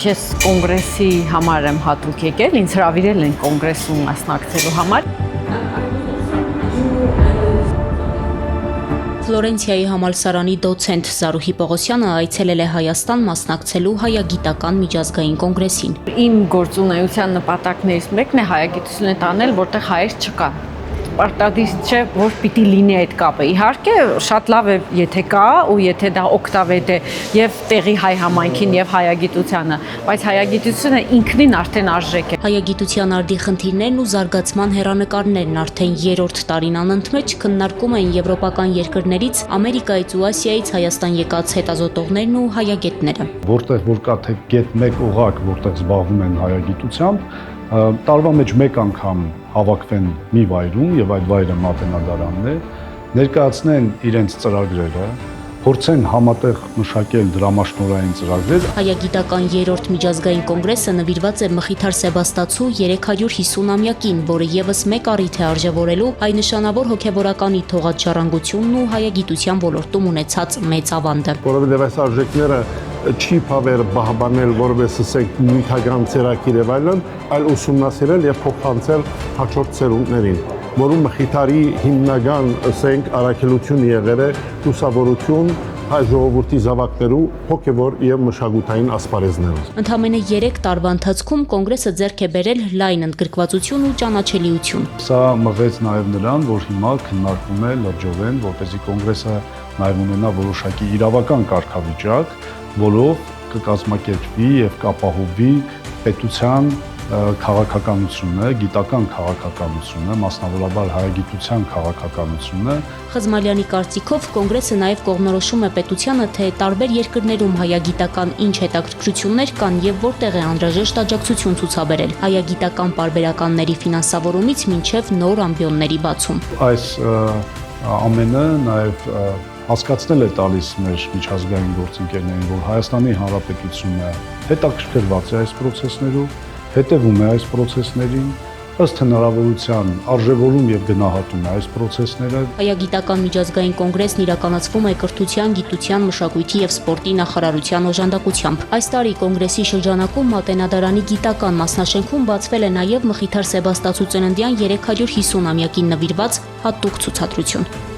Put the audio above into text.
Ես կոնգրեսի համար եմ հատուկ եկել, ինձ հրավիրել են կոնգրեսում մասնակցելու համար։ Ֆլորենցիայի համալսարանի դոցենտ Զարուհի Պողոսյանը այցելել է Հայաստան մասնակցելու հայագիտական միջազգային կոնգրեսին։ Իմ գործունեության նպատակներից մեկն է հայագիտությունը տանել, որտեղ հայեր չկան։ Պարտադիր չէ, որ պիտի լինի այդ կապը։ Իհարկե, շատ լավ է, եթե կա ու եթե դա օգտավետ է եւ տեղի հայ համայնքին եւ հայագիտությանը, բայց հայագիտությունը ինքնին արդեն արժեք է։ Հայագիտության արդի խնդիրներն ու զարգացման հեռանկարներն արդեն 3-րդ տարին անընդմեջ քննարկում են եվրոպական երկրներից, Ամերիկայից ու Ասիայից Հայաստան եկած հետազոտողներն ու հայագետները։ Որտեղ որ կա թե գետ մեկ օղակ, որտեղ զբաղվում են հայագիտությամբ, տարվա մեջ մեկ անգամ հավաքվեն մի վայրում եւ այդ վայրը մատենադարանն է, ներկայացնեն իրենց ծրագրերը, փորձեն համատեղ մշակել դրամաշնորհային ծրագրեր։ Հայագիտական 3-րդ միջազգային կոնգրեսը նվիրված է Մխիթար Սեբաստացու 350-ամյակին, որը եւս մեկ առիթ է արժևորելու հայ նշանավոր հոգեվորականի թողած ժառանգությունն ու հայագիտության ոլորտում ունեցած մեծ ավանդը։ Որովհետեւ այս արժեքները չի փավեր բահբանել որպես ասենք նյութական ծրագիր եւ այլն, այլ ուսումնասիրել եւ փոխանցել հաջորդ ցելուններին, որում Մխիթարի հիմնական ասենք առաքելությունը եղել է լուսավորություն հայ ժողովրդի զավակներու հոգեվոր եւ մշակութային ասպարեզներով։ Ընդամենը 3 տարվա ընթացքում կոնգրեսը ձեռք է բերել լայն ընդգրկվածություն ու ճանաչելիություն։ Սա մղեց նաեւ նրան, որ հիմա քննարկվում է լրջորեն, որպեսզի կոնգրեսը նաեւ ունենա որոշակի իրավական կարգավիճակ, որով կկազմակերպվի եւ կապահովի պետության քաղաքականությունը, գիտական քաղաքականությունը, մասնավորաբար հայագիտության քաղաքականությունը։ Խզմալյանի կարծիքով կոնգրեսը նաև կողմնորոշում է պետությանը, թե տարբեր երկրներում հայագիտական ինչ հետաքրքրություններ կան եւ որտեղ է անհրաժեշտ աջակցություն ցուցաբերել հայագիտական պարբերականների ֆինանսավորումից մինչեւ նոր ամբիոնների բացում։ Այս ամենը նաև հասկացնել է տալիս մեր միջազգային գործընկերներին, որ Հայաստանի Հանրապետությունը հետաքրքրված է այս process-ներով, հետևում է այս process-ներին, ըստ հնարավորության արժևորում եւ գնահատում է այս process-ները։ Հայագիտական միջազգային կոնգրեսն իրականացվում է Կրթության, Գիտության, Մշակույթի եւ Սպորտի նախարարության օժանդակությամբ։ Այս տարի կոնգրեսի շրջանակում Մատենադարանի գիտական մասնաշենքում բացվել է նաեւ Մխիթար Սեբաստացու ծննդյան 350-ամյակին նվիրված հատուկ ցուցադրություն։